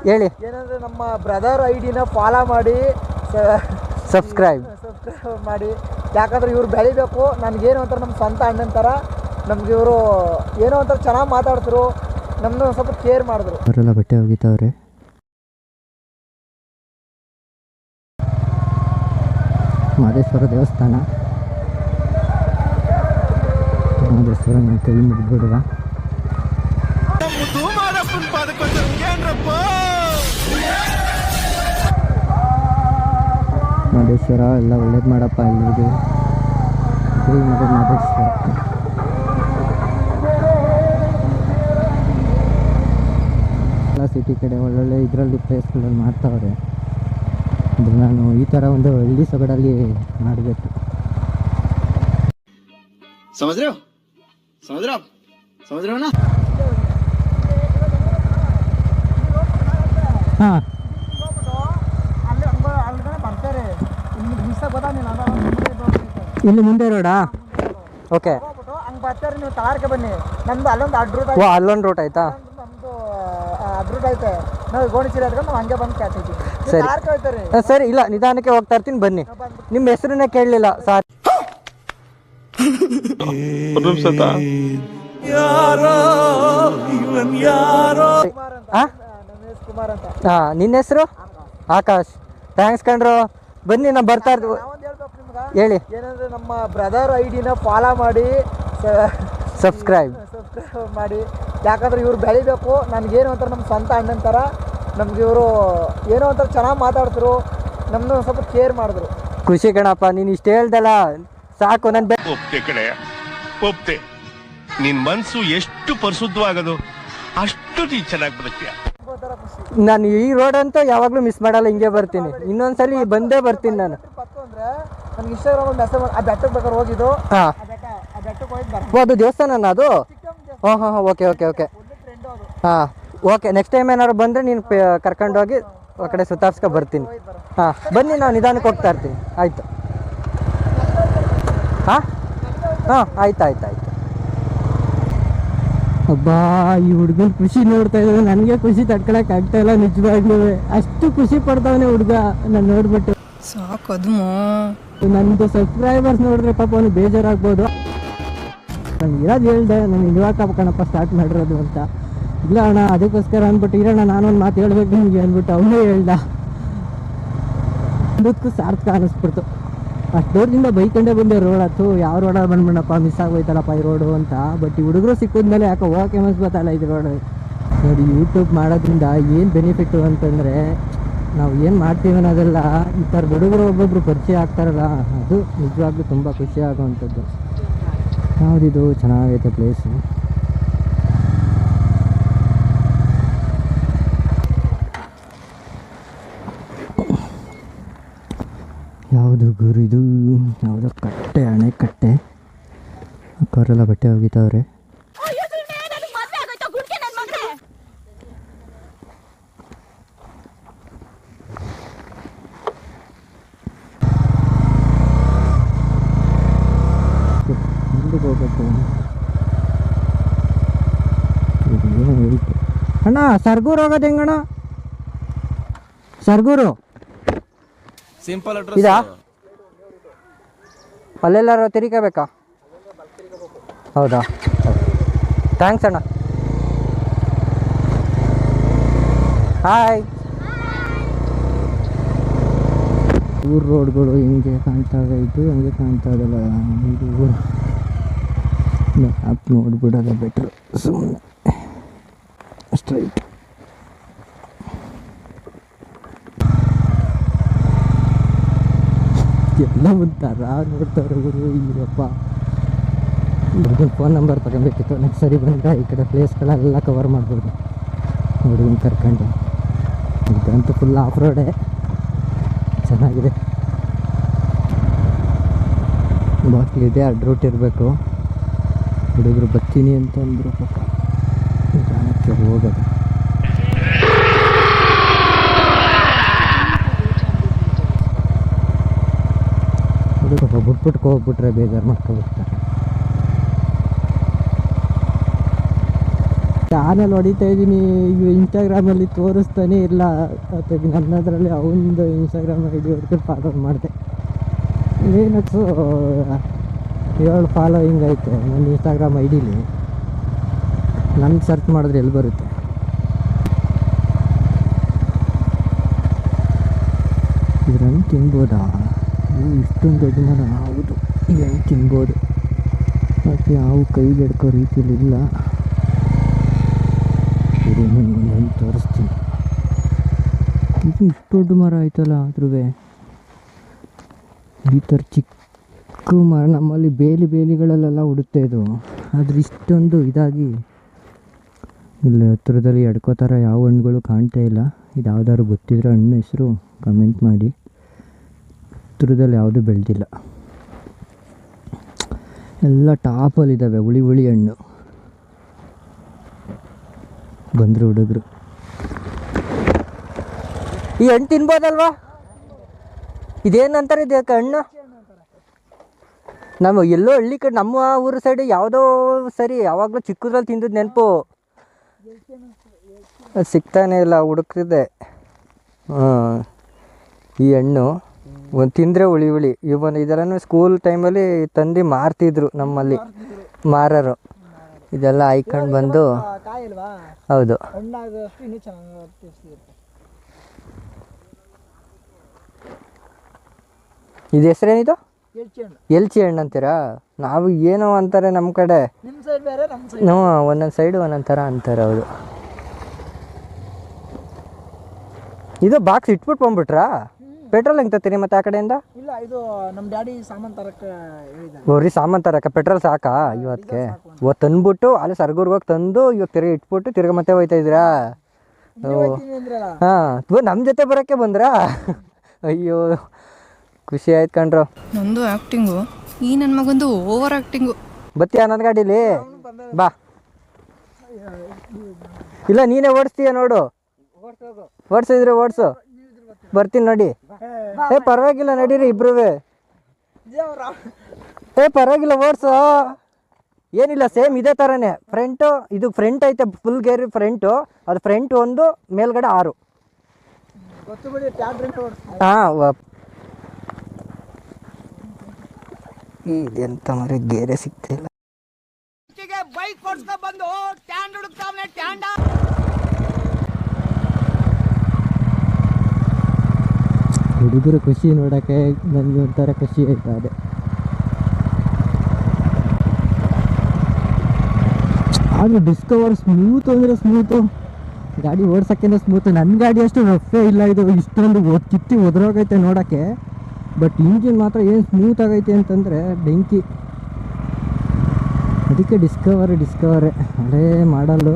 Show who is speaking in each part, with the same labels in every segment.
Speaker 1: ಹೇಳಿ.
Speaker 2: ಏನಂದರೆ ನಮ್ಮ ಬ್ರದರ್ ಐಡಿನ ಫಾಲೋ ಮಾಡಿ
Speaker 1: ಸಬ್ಸ್ಕ್ರೈಬ್
Speaker 2: ಮಾಡಿ. ಯಾಕಂದ್ರೆ ಇವ್ರು ಬೆಳಿಬೇಕು. ನನಗೇನು ಅಂತಾರೆ ನಮ್ಮ ಸ್ವಂತ ಅಣ್ಣನ ಥರ. ನಮ್ಗೆ ಇವರು ಏನೋ ಒಂಥರ ಚೆನ್ನಾಗಿ ಮಾತಾಡ್ತರು, ನಮ್ಮನ್ನು ಸ್ವಲ್ಪ ಕೇರ್ ಮಾಡಿದ್ರು.
Speaker 1: ಅವರೆಲ್ಲ ಬಟ್ಟೆ ಒಗಿತಾವ್ರೆ. ಮಹದೇಶ್ವರ ದೇವಸ್ಥಾನ. ಮಹದೇಶ್ವರ ಕೈ ಮುಗಿದ್ಬಿಡುವ. ಮಹದೇಶ್ವರ ಎಲ್ಲ ಒಳ್ಳೇದು ಮಾಡಪ್ಪ ಎಲ್ರಿಗೂ. ಮಹದೇಶ್ವರ ಎಲ್ಲ ಸಿಟಿ ಕಡೆ ಒಳ್ಳೊಳ್ಳೆ ಇದರಲ್ಲಿ ಪ್ಲೇಸ್ಗಳಲ್ಲಿ ಮಾಡ್ತಾವ್ರೆ. ಅದು ನಾನು ಈ ಥರ ಒಂದು ಹಳ್ಳಿ ಸೊಗಡಲ್ಲಿ ಮಾಡಬೇಕು. ಹಾಂ ಇಲ್ಲಿ ಮುಂದೆ ರೋಡಾ? ಓಕೆ,
Speaker 2: ಹಂಗೆ ಬರ್ತಾರೆ ನೀವು ತಾರಕ್ಕೆ ಬನ್ನಿ. ನಮ್ದು ಅಲ್ಲೊಂದು ಅಡ್ರೂಟ್.
Speaker 1: ಓ, ಅಲ್ಲೊಂದು ರೂಟ್ ಆಯ್ತಾ?
Speaker 2: ನಮ್ದು ಅಡ್ರೂಟ್ ಐತೆ. ನಾವು ಗೋಣಿಚೀಲ ಇಟ್ಕೊಂಡು ನಾವು ಹಂಗೆ ಬಂದು ಕ್ಯಾಚ್ ಐತಿ.
Speaker 1: ಸರಿ
Speaker 2: ತಾರಕ್ಕೆ ಹೋಗ್ತಾರೆ.
Speaker 1: ಸರಿ, ಇಲ್ಲ ನಿಧಾನಕ್ಕೆ ಹೋಗ್ತಾ ಇರ್ತೀನಿ, ಬನ್ನಿ. ನಿಮ್ಮ ಹೆಸರನ್ನೇ ಕೇಳಲಿಲ್ಲ ಸಾರಿ.
Speaker 2: ಕುಮಾರ್ ಅಂತ.
Speaker 1: ಹಾಂ, ನಿನ್ನ ಹೆಸರು? ಆಕಾಶ್. ಥ್ಯಾಂಕ್ಸ್ ಕಣ್ರು. ಬನ್ನಿ, ನಾವು ಬರ್ತಾ ಇರ್ತೀವಿ. ಹೇಳಿ.
Speaker 2: ಏನಂದರೆ ನಮ್ಮ ಬ್ರದರ್ ಐಡಿನ ಫಾಲೋ ಮಾಡಿ
Speaker 1: ಸಬ್ಸ್ಕ್ರೈಬ್
Speaker 2: ಮಾಡಿ. ಯಾಕಂದ್ರೆ ಇವ್ರು ಬೆಳಿಬೇಕು. ನನಗೇನು ಅಂತಾರೆ ನಮ್ಮ ಸ್ವಂತ ಅಣ್ಣನ ಥರ. ನಮ್ಗೆ ಇವರು ಏನೋ ಒಂಥರ ಚೆನ್ನಾಗಿ ಮಾತಾಡ್ತರು, ನಮ್ಮನ್ನು ಸ್ವಲ್ಪ ಕೇರ್ ಮಾಡಿದ್ರು.
Speaker 1: ಖುಷಿ ಕಣಪ್ಪ, ನೀನು ಇಷ್ಟು ಹೇಳ್ದಲ್ಲ ಸಾಕು. ನನ್ನ
Speaker 3: ಒಪ್ತೆ ಕಡೆ ಒಪ್ತೆ. ನಿನ್ ಮನ್ಸು ಎಷ್ಟು ಪರಿಶುದ್ಧವಾಗದು ಅಷ್ಟು ನೀ ಚೆನ್ನಾಗಿ ಬದುಕ್ತೀಯ.
Speaker 1: ನಾನು ಈ ರೋಡ್ ಅಂತೂ ಯಾವಾಗಲೂ ಮಿಸ್ ಮಾಡಲ್ಲ, ಹಿಂಗೆ ಬರ್ತೀನಿ. ಇನ್ನೊಂದ್ಸಲಿ ಬಂದೇ ಬರ್ತೀನಿ ನಾನು.
Speaker 2: ಅಂದರೆ ನಮ್ಗೆ ಇನ್ಸ್ಟಾಗ್ರಾಮ್ ಮೆಸೇಜ್ ಆ ಬೆಟ್ಟಕ್ಕೆ ಬೇಕಾದ್ರೆ ಹೋಗಿದ್ದು.
Speaker 1: ಹಾಂ,
Speaker 2: ಆ ಬೆಟ್ಟಕ್ಕೆ ಹೋಗಿ
Speaker 1: ಓ, ಅದು ದೇವಸ್ಥಾನ ಅದು? ಹಾಂ ಹಾಂ ಹಾಂ, ಓಕೆ ಓಕೆ ಓಕೆ. ಹಾಂ, ಓಕೆ. ನೆಕ್ಸ್ಟ್ ಟೈಮ್ ಏನಾದ್ರು ಬಂದರೆ ನೀನು ಕರ್ಕೊಂಡೋಗಿ ಆ ಕಡೆ ಸುತ್ತಾರ್ಸ್ಕೊ ಬರ್ತೀನಿ. ಹಾಂ, ಬನ್ನಿ, ನಾವು ನಿಧಾನಕ್ಕೆ ಹೋಗ್ತಾ ಇರ್ತೀನಿ. ಆಯಿತು. ಹಾಂ ಹಾಂ, ಆಯ್ತು ಆಯ್ತು ಆಯ್ತು. ಅಬ್ಬಾ, ಈ ಹುಡುಗನ ಖುಷಿ ನೋಡ್ತಾ ಇದ್ದಾರೆ. ನನಗೆ ಖುಷಿ ತಡ್ಕೊಳಕ್ ಆಗ್ತಾ ಇಲ್ಲ ನಿಜವಾಗ್ಲೂ. ಅಷ್ಟು ಖುಷಿ ಪಡ್ತಾವನೆ ಹುಡುಗ ನಾನು ನೋಡ್ಬಿಟ್ಟು.
Speaker 4: ಸಾಕದು
Speaker 1: ನಂದು ಸಬ್ಸ್ಕ್ರೈಬರ್ಸ್ ನೋಡಿದ್ರೆ ಪಾಪ ಅವನು ಬೇಜಾರಾಗ್ಬೋದು. ನಾನು ಇರೋದು ಹೇಳ್ದೆ, ನಾನು ಇವಾಗ ಕಣಪ್ಪ ಸ್ಟಾರ್ಟ್ ಮಾಡಿರೋದು ಅಂತ. ಇಲ್ಲ ಅಣ್ಣ, ಅದಕ್ಕೋಸ್ಕರ ಅಂದ್ಬಿಟ್ಟು ಇರೋಣ ನಾನೊಂದು ಮಾತು ಹೇಳ್ಬೇಕು ನಿಮಗೆ ಅಂದ್ಬಿಟ್ಟು ಅವನೇ ಹೇಳ್ದ. ಅದಕ್ಕೂ ಸಾರ್ಥಕ ಅನ್ನಿಸ್ಬಿಡ್ತು. ಅಷ್ಟು ದೂರದಿಂದ ಬೈಕೊಂಡೇ ಬಂದೆ ರೋಡ್ ಹತ್ತು. ಯಾವ ರೋಡಲ್ಲಿ ಬಂದ್ಬಿಡಪ್ಪ, ಮಿಸ್ ಆಗೋಯ್ತಲ್ಲಪ್ಪ ಈ ರೋಡು ಅಂತ. ಬಟ್ ಈ ಹುಡುಗರು ಸಿಕ್ಕಿದ್ಮೇಲೆ ಯಾಕೆ ಹೋಗಕ್ಕೆ ಮನ್ಸ್ಬತ್ತಲ್ಲ ಇದು ರೋಡ್. ನೋಡಿ, ಯೂಟ್ಯೂಬ್ ಮಾಡೋದ್ರಿಂದ ಏನು ಬೆನಿಫಿಟ್ಟು ಅಂತಂದರೆ, ನಾವು ಏನು ಮಾಡ್ತೀವಿ ಅನ್ನೋದೆಲ್ಲ ಈ ಥರ ಹುಡುಗರು ಒಬ್ಬೊಬ್ರು ಪರಿಚಯ ಆಗ್ತಾರಲ್ಲ, ಅದು ನಿಜವಾಗ್ಲೂ ತುಂಬ ಖುಷಿ ಆಗೋವಂಥದ್ದು. ಯಾವುದಿದು ಚೆನ್ನಾಗೈತೆ ಪ್ಲೇಸು. ಯಾವುದು ಗುರು ಇದು? ಯಾವುದೋ ಕಟ್ಟೆ, ಅಣೆಕಟ್ಟೆ. ಅಕ್ಕವರೆಲ್ಲ ಬಟ್ಟೆ ಒಗಿತಾವ್ರೆ. ಮುಂದಕ್ಕೆ ಹೋಗ್ಬೇಕು. ಏನೋ ಹೇಳ್ತು ಅಣ್ಣ. ಸರ್ಗೂರು ಹೋಗೋದು ಹೆಂಗಣ್ಣ? ಸರ್ಗೂರು
Speaker 5: ಸಿಂಪಲ್
Speaker 1: ಇದಾ? ಅಲ್ಲೆಲ್ಲಾರು ತಿರುಗಬೇಕಾ? ಹೌದಾ? ಥ್ಯಾಂಕ್ಸ್ ಅಣ್ಣ. ಹಾಯ್. ಊರು ರೋಡ್ಗಳು ಹಿಂಗೆ ಕಾಣ್ತಾವೆ, ಇದು ಹಂಗೆ ಕಾಣ್ತಾ ಇದಲ್ಲ. ಇದು ಊರು ಮ್ಯಾಪ್ ನೋಡ್ಬಿಡೋದೇ ಬೆಟ್ರು. ಸುಮ್ಮನೆ ಸ್ಟ್ರೈಟ್. ಎಲ್ಲ ಒಂಥರ ನೋಡ್ತಾವ್ರೆ ಗುರು. ಈಗಪ್ಪ ಹುಡುಗನ ಫೋನ್ ನಂಬರ್ ತಗೊಬೇಕಿತ್ತು. ನೆಕ್ಸ್ಟ್ ಸರಿ ಬಂದರೆ ಈ ಕಡೆ ಪ್ಲೇಸ್ಗಳೆಲ್ಲ ಕವರ್ ಮಾಡ್ಬೋದು ಹುಡುಗನ ಕರ್ಕೊಂಡು. ಇದಂತೂ ಫುಲ್ ಆಫ್ ರೋಡೇ, ಚೆನ್ನಾಗಿದೆ. ಬಾಕ್ಲಿದೆ, ಅಡ್ ರೂಟ್ ಇರಬೇಕು. ಹುಡುಗರು ಬರ್ತೀನಿ ಅಂತ ಅಂದರು ಪಾಪ. ನಿಧಾನಕ್ಕೆ ಹೋಗೋದು. ಸ್ವಲ್ಪ ಬಿಟ್ಬಿಟ್ಟು ಹೋಗ್ಬಿಟ್ರೆ ಬೇಜಾರು ಮಾಡ್ಕೊಬಿಡ್ತಾರೆ. ಚಾನಲ್ ಹೊಡಿತಾ ಇದ್ದೀನಿ, ಇನ್ಸ್ಟಾಗ್ರಾಮಲ್ಲಿ ತೋರಿಸ್ತಾನೆ ಇಲ್ಲ. ಅಥವಾ ನನ್ನದರಲ್ಲಿ ಅವನದು ಇನ್ಸ್ಟಾಗ್ರಾಮ್ ಐ ಡಿ ಹೊಡ್ಕೊಂಡು ಫಾಲೋ ಮಾಡಿದೆ. ಏನಕ್ಕೂ 7 ಫಾಲೋಯಿಂಗ್ ಐತೆ ನನ್ನ ಇನ್ಸ್ಟಾಗ್ರಾಮ್ ಐ ಡಿಲಿ. ನನ್ನ ಸರ್ಚ್ ಮಾಡಿದ್ರೆ ಎಲ್ಲಿ ಬರುತ್ತೆ? ಇದ್ರ ಹಣ್ಣು ತಿನ್ಬೋದಾ? ಇಷ್ಟೊಂದು ದೊಡ್ಡ ಮರ. ಹೌದು, ಈ ಹಣ್ಣು ತಿನ್ಬೋದು. ಮತ್ತು ಯಾವ ಕೈಗೆ ಎಡ್ಕೋ ರೀತಿಯಲ್ಲಿ ಇಲ್ಲ. ಇದು ಹಣ್ಣು ತೋರಿಸ್ತೀನಿ. ಇದು ಇಷ್ಟು ದೊಡ್ಡ ಮರ ಆಯ್ತಲ್ಲ. ಆದ್ರೂ ಈ ಥರ ಚಿಕ್ಕ ಮರ ನಮ್ಮಲ್ಲಿ ಬೇಲಿಗಳಲ್ಲೆಲ್ಲ ಉಡುತ್ತೆ ಇದು. ಆದರೆ ಇಷ್ಟೊಂದು ಇದಾಗಿ ಇಲ್ಲಿ ಹತ್ರದಲ್ಲಿ ಎಡ್ಕೋತಾರ ಯಾವ ಹಣ್ಣುಗಳು ಕಾಣ್ತಾ ಇಲ್ಲ. ಇದು ಯಾವ್ದಾದ್ರು ಗೊತ್ತಿದ್ರೆ ಹಣ್ಣು ಹೆಸರು ಕಮೆಂಟ್ ಮಾಡಿ. ಹತ್ರದಲ್ಲಿ ಯಾವುದೂ ಬೆಳೆದಿಲ್ಲ, ಎಲ್ಲ ಟಾಪಲ್ಲಿದ್ದಾವೆ ಹುಳಿ ಹಣ್ಣು. ಬಂದರು ಹುಡುಗರು. ಈ ಹಣ್ಣು ತಿನ್ಬೋದಲ್ವಾ? ಇದೇನಂತಾರೆ ಇದಕ್ಕೆ ಹಣ್ಣು? ನಮ್ಮ ಎಲ್ಲೋ ಹಳ್ಳಿ ಕಡೆ ನಮ್ಮ ಊರ ಸೈಡ್ ಯಾವುದೋ ಸರಿ ಯಾವಾಗಲೂ ಚಿಕ್ಕದ್ರಲ್ಲಿ ತಿಂದಿದ್ದು ನೆನಪು. ಸಿಗ್ತಾನೆ ಇಲ್ಲ, ಹುಡುಕ್ತಿದ್ದೆ. ಈ ಹಣ್ಣು ಒಂದು ತಿಂದರೆ ಹುಳಿ. ಇದೆಲ್ಲನೂ ಸ್ಕೂಲ್ ಟೈಮಲ್ಲಿ ತಂದು ಮಾರ್ತಿದ್ರು ನಮ್ಮಲ್ಲಿ ಮಾರರು. ಇದೆಲ್ಲ ಹಾಯ್ಕೊಂಡು ಬಂದು. ಹೌದು, ಇದು ಹೆಸರೇನಿದು? ಎಲ್ಚಿ ಹಣ್ಣು ಅಂತೀರಾ? ನಾವು ಏನೋ ಅಂತಾರೆ ನಮ್ಮ ಕಡೆ. ಒಂದೊಂದು ಸೈಡು ಒಂದೊಂದು ಥರ ಅಂತಾರೆ. ಹೌದು. ಇದು ಬಾಕ್ಸ್ ಇಟ್ಬಿಟ್ಟು ಬಂದ್ಬಿಟ್ರಾ? ಪೆಟ್ರೋಲ್ ಹೆಂಗೆ ತತ್ತೀರಿ ಮತ್ತೆ ಆ ಕಡೆಯಿಂದ?
Speaker 2: ಇಲ್ಲ, ಇದು ನಮ್ಮ ಡ್ಯಾಡಿ ಸಾಮಾನು ತರಕ್ಕೆ ಹೇಳಿದ್ದಾರೆ.
Speaker 1: ಬರೀ ಸಾಮಾನು ತರಕ್ಕೆ ಪೆಟ್ರೋಲ್ ಸಾಕಾ ಇವತ್ತಿಗೆ? ಇವತ್ತು ತಂದ್ಬಿಟ್ಟು ಅಲ್ಲಿ ಸರ್ಗೂರ್ಗೆ ಹೋಗಿ ತಂದು ಇವಾಗ ತಿರ್ಗಿ ಇಟ್ಬಿಟ್ಟು ತಿರ್ಗಿ ಮತ್ತೆ ಹೋಯ್ತಾ ಇದ್ದೀರಾ? ಹಾಂ, ನಮ್ಮ ಜೊತೆ ಬರೋಕ್ಕೆ ಬಂದ್ರಾ? ಅಯ್ಯೋ, ಖುಷಿ ಆಯ್ತು ಕಣ್ರು.
Speaker 4: ನಂದು ಆ್ಯಕ್ಟಿಂಗು, ಈ ನನ್ನ ಮಗಂದು ಓವರ್ ಆ್ಯಕ್ಟಿಂಗು.
Speaker 1: ಬತ್ತೀಯ ನನ್ನ ಗಾಡೀಲಿ? ಬಾ. ಇಲ್ಲ, ನೀನೇ ಓಡಿಸ್ತೀಯ ನೋಡು. ಓಡಿಸಿದ್ರೆ ಓಡಿಸು, ಬರ್ತೀನಿ ನೋಡಿ. ಪರವಾಗಿಲ್ಲ, ನಡೀರಿ ಇಬ್ರು. ಪರವಾಗಿಲ್ಲ, ಓಡಿಸು. ಏನಿಲ್ಲ, ಸೇಮ್ ಇದೇ ಥರನೇ. ಫ್ರಂಟು ಇದು ಫ್ರಂಟ್ ಐತೆ, ಫುಲ್ ಗೇರ್ ಫ್ರಂಟು. ಅದು ಫ್ರಂಟ್ 1, ಮೇಲ್ಗಡೆ 6. ಹಾಂ, ಇದೆಂತ ಮರ ಗೇರೆ ಸಿಗ್ತಿಲ್ಲ. ಹುಡುಗರು ಖುಷಿ ನೋಡೋಕ್ಕೆ ನನಗೆ ಒಂಥರ ಖುಷಿ ಆಯ್ತು. ಅದೇ ಆದರೂ ಡಿಸ್ಕವರ್ ಸ್ಮೂತ್ ಅಂದರೆ ಸ್ಮೂತು, ಗಾಡಿ ಓಡ್ಸೋಕ್ಕೇನೋ ಸ್ಮೂತು. ನನ್ನ ಗಾಡಿ ಅಷ್ಟು ರಫೇ ಇಲ್ಲ ಇದು. ಇಷ್ಟೊಂದು ಕಿತ್ತಿ ಒದ್ರೋಗೈತೆ ನೋಡೋಕ್ಕೆ. ಬಟ್ ಇಂಜಿನ್ ಮಾತ್ರ ಏನು ಸ್ಮೂತ್ ಆಗೈತೆ ಅಂತಂದರೆ ಬೆಂಕಿ. ಅದಕ್ಕೆ ಡಿಸ್ಕವರೇ ಹಳೇ ಮಾಡಲು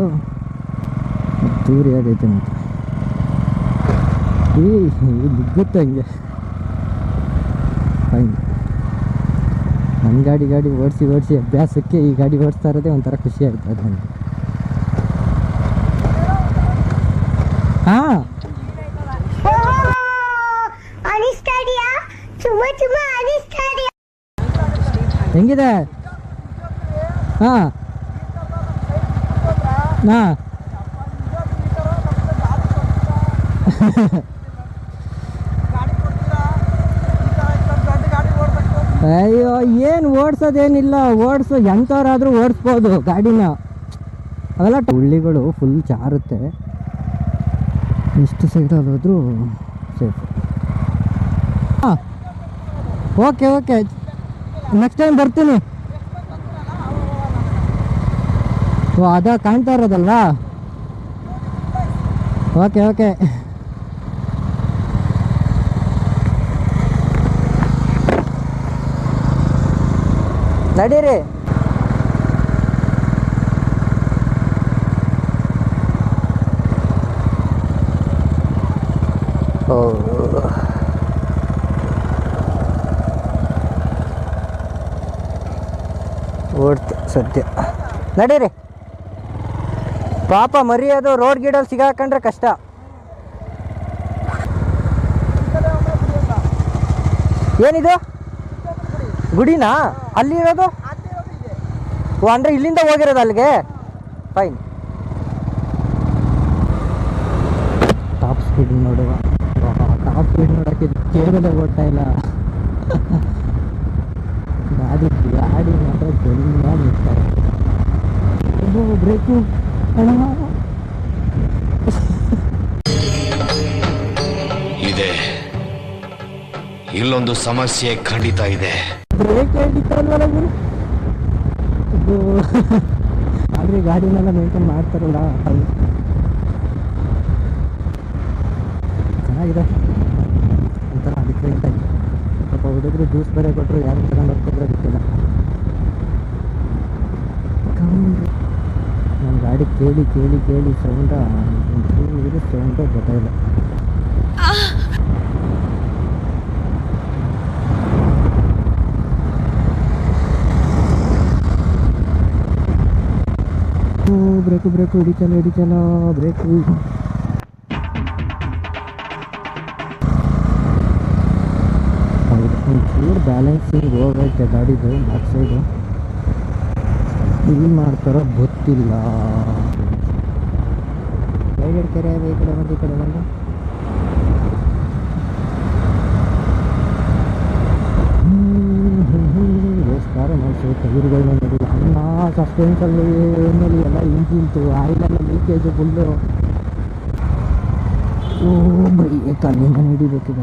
Speaker 1: ದೂರಿ ಆಗೈತೆ ಮಾತ್ರ. ಬಿಗ್ಗುತ್ತೆ ಹಂಗೆ. ಫೈನ್. ನನ್ನ ಗಾಡಿ ಓಡಿಸಿ ಅಭ್ಯಾಸಕ್ಕೆ ಈ ಗಾಡಿ ಓಡಿಸ್ತಾ ಇರೋದೇ ಒಂಥರ ಖುಷಿ ಆಯ್ತು ಅದು ನನಗೆ. ಹಾಂ, ಹೆಂಗಿದೆ? ಹಾಂ ಹಾಂ ಅಯ್ಯೋ, ಏನು ಓಡಿಸೋದೇನಿಲ್ಲ. ಎಂಥವ್ರಾದ್ರೂ ಓಡಿಸ್ಬೋದು ಗಾಡಿನ. ಅವೆಲ್ಲ ಹುಳ್ಳಿಗಳು ಫುಲ್ ಜಾರುತ್ತೆ. ಎಷ್ಟು ಸೈಡಲ್ಲಿ ಹೋದ್ರೂ ಸೇಫ್. ಹಾಂ, ಓಕೆ, ನೆಕ್ಸ್ಟ್ ಟೈಮ್ ಬರ್ತೀನಿ. ಓ, ಅದ ಕಾಣ್ತಾ ಇರೋದಲ್ವಾ? ಓಕೆ. ನಡೀರಿ. ಓಡ್ತು ಸದ್ಯ. ನಡೀರಿ. ಪಾಪ ಮರಿ ಅದು ರೋಡ್ ಗಿಡಲ್ಲಿ ಸಿಗಾಕೊಂಡ್ರೆ ಕಷ್ಟ. ಏನಿದು? ಗುಡಿನಾ ಅಲ್ಲಿರೋದು? ಓ, ಅಂದರೆ ಇಲ್ಲಿಂದ ಹೋಗಿರೋದು ಅಲ್ಲಿಗೆ? ಫೈನ್. ಸ್ಪೀಡ್ ನೋಡುವ ಟಾಪ್ ಸ್ಪೀಡ್ ನೋಡೋಕ್ಕೆ ಕೇಬಲೇ ಓಡ್ತಾ ಇಲ್ಲ. ಗಾಡಿ ಮಾತ್ರ ಜಲ್ದಿ ನಿಲ್ತಾರೆ. ಬ್ರೇಕು ಅಣ್ಣ
Speaker 6: ಇದೆ, ಇಲ್ಲೊಂದು ಸಮಸ್ಯೆ ಖಂಡಿತ ಇದೆ.
Speaker 1: ಬ್ರೇಕ್ ಹಿಡಿತಲ್ವಲ್ಲ ಗುರು. ಇದು ಆದರೆ ಗಾಡಿನೆಲ್ಲ ಮೇಂಟೈನ್ ಮಾಡ್ತಾರಲ್ಲ ಅದು ಚೆನ್ನಾಗಿದೆ ಒಂಥರ ಡಿಫ್ರೆಂಟಾಗಿ. ಸ್ವಲ್ಪ ಹುಡುಗರು ಜ್ಯೂಸ್ ಬೇರೆ ಕೊಟ್ಟರು ಯಾರು ತಗೊಂಡು ಹೋಗ್ತಿದ್ರೆ ಗೊತ್ತಿಲ್ಲ. ನನ್ನ ಗಾಡಿ ಕೇಳಿ ಕೇಳಿ ಕೇಳಿ ಸೌಂಡ ಒಂಚೂರು ಸೌಂಡು ಗೊತ್ತಾಯಿಲ್ಲ. ಬ್ರೇಕು ಬ್ರೇಕು ಹಿಡಿಚಲ ಬ್ರೇಕು. ಹೌದು ಒಂಚೂರು ಬ್ಯಾಲೆನ್ಸಿಂಗ್ ಹೋಗೈತೆ ಗಾಡಿದು ಬ್ಯಾಕ್ ಸೈಡು. ಇಲ್ಲಿ ಮಾಡ್ತಾರೋ ಗೊತ್ತಿಲ್ಲ. ಸೈಡ್ ಕೆರೆ ಈ ಕಡೆ ಒಂದು ಈ ಕಡೆ ಒಂದು. ಕಾರ ಮಾಡಿಸಿ ಟೈರ್ಗಳನ್ನ ನೋಡಿಲ್ಲ. ಅನ್ನ ಸಸ್ಪೆನ್ಸಲ್ಲಿ ಏನಲ್ಲಿ ಎಲ್ಲ ಇಂಜಿನ್ತು ಆಯಿಲೆಲ್ಲ ಲೀಕೇಜು ಫುಲ್ಲು. ಓ ಬ್ರೇಕ್ ಅಲ್ಲಿಂದ ಹಿಡಿಬೇಕೀಗ.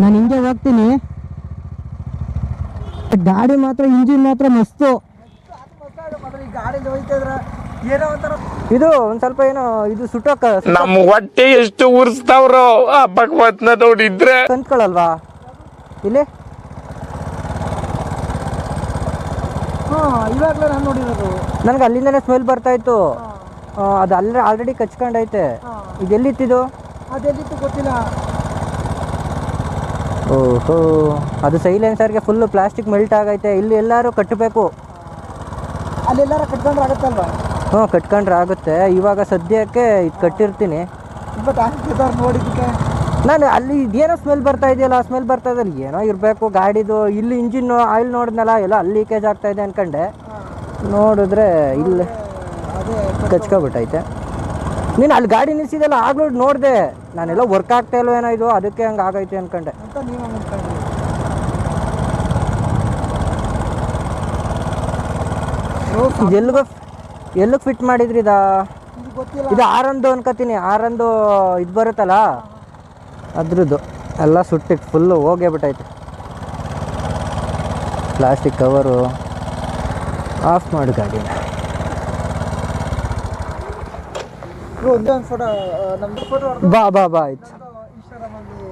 Speaker 1: ನಾನು ಹಿಂಗೆ ಹೋಗ್ತೀನಿ. ಗಾಡಿ ಮಾತ್ರ ಇಂಜಿನ್ ಮಾತ್ರ ಮಸ್ತು.
Speaker 2: ಈ ಗಾಡಿಲಿ ಹೋಯ್ತಿದ್ರ ಏನೋ ಒಂಥರ
Speaker 1: ಇದು ಒಂದು ಸ್ವಲ್ಪ ಏನೋ ಇದು ಸುಟ್ಟೋಕ
Speaker 7: ನಮ್ಮ ಹೊಟ್ಟೆ ಎಷ್ಟು ಉರ್ಸ್ತಾವ್ರೋ ಆ ಭಗವತ್ನ ನೋಡಿದ್ರೆ
Speaker 1: ಕಂತ್ಕೊಳ್ಳಲ್ವಾ ಇಲ್ಲಿ.
Speaker 2: ಇವಾಗಲೇ ನಾನು ನೋಡಿರೋದು.
Speaker 1: ನನಗೆ ಅಲ್ಲಿಂದನೇ ಸ್ಮೆಲ್ ಬರ್ತಾ ಇತ್ತು. ಅದು ಅಲ್ಲೇ ಆಲ್ರೆಡಿ ಕಚ್ಕೊಂಡೈತೆ. ಇದೆಲ್ಲಿತ್ತಿದು?
Speaker 2: ಅದೆಲ್ಲಿತ್ತು ಗೊತ್ತಿಲ್ಲ.
Speaker 1: ಓಹೋ ಅದು ಸೈಲೆನ್ಸರ್ಗೆ ಫುಲ್ಲು ಪ್ಲಾಸ್ಟಿಕ್ ಮೆಲ್ಟ್ ಆಗೈತೆ. ಇಲ್ಲಿ ಎಲ್ಲರೂ ಕಟ್ಟಬೇಕು.
Speaker 2: ಅಲ್ಲೆಲ್ಲಾರ ಕಟ್ಕೊಂಡ್ರೆ ಆಗುತ್ತಲ್ವಾ?
Speaker 1: ಹ್ಞೂ ಕಟ್ಕೊಂಡ್ರೆ ಆಗುತ್ತೆ. ಇವಾಗ ಸದ್ಯಕ್ಕೆ ಇದು ಕಟ್ಟಿರ್ತೀನಿ.
Speaker 2: ಇವತ್ತು ಹಾಕಿದ್ದಾರೆ ನೋಡಿದ್ದಕ್ಕೆ
Speaker 1: ನಾನು ಅಲ್ಲಿ ಇದೇನೋ ಸ್ಮೆಲ್ ಬರ್ತಾ ಇದೆಯಲ್ಲ, ಆ ಸ್ಮೆಲ್ ಬರ್ತಾ ಇದ್ದಲ್ಲಿ ಏನೋ ಇರಬೇಕು ಗಾಡಿದು. ಇಲ್ಲಿ ಇಂಜಿನ್ ಆಯಿಲ್ ನೋಡಿದ್ನಲ್ಲ ಎಲ್ಲ ಅಲ್ಲಿ ಲೀಕೇಜ್ ಆಗ್ತಾ ಇದೆ ಅಂದ್ಕೊಂಡೆ. ನೋಡಿದ್ರೆ ಇಲ್ಲಿ ಕಚ್ಕೊಬಿಟ್ಟೈತೆ. ನೀನು ಅಲ್ಲಿ ಗಾಡಿ ನಿಲ್ಸಿದೆಲ್ಲ ಆಗ್ಲೂ ನೋಡಿದೆ ನಾನೆಲ್ಲ ವರ್ಕ್ ಆಗ್ತಾ ಇಲ್ವ ಏನೋ ಇದು, ಅದಕ್ಕೆ ಹಂಗೆ ಆಗೈತೆ ಅಂದ್ಕೊಂಡೆ.
Speaker 2: ಅಂತ ನೀವು ಅಂದ್ಕೊಂಡ್ರಿ.
Speaker 1: ಇದು ಎಲ್ಲಿಗೆ ಫಿಟ್ ಮಾಡಿದ್ರಿ
Speaker 2: ಇದು ಗೊತ್ತಿಲ್ಲ.
Speaker 1: ಇದು ಆರಂದು ಅನ್ಕೋತೀನಿ. ಆರಂದು ಇದು ಬರುತ್ತಲ್ಲ ಅದ್ರದ್ದು ಎಲ್ಲ ಸುಟ್ಟಿಗೆ ಫುಲ್ಲು ಹೋಗೇ ಬಿಟ್ಟೈತೆ. ಪ್ಲಾಸ್ಟಿಕ್ ಕವರು ಆಫ್ ಮಾಡು ಗಾಡಿನ.
Speaker 2: ಒಂದೇ ಒಂದು ಫೋಟೋ ನಮ್ದು ಫೋಟೋ
Speaker 1: ಬಾ ಬಾ ಬಾ ಆಯ್ತು.
Speaker 2: ಇನ್ಸ್ಟಾಗ್ರಾಮಲ್ಲಿ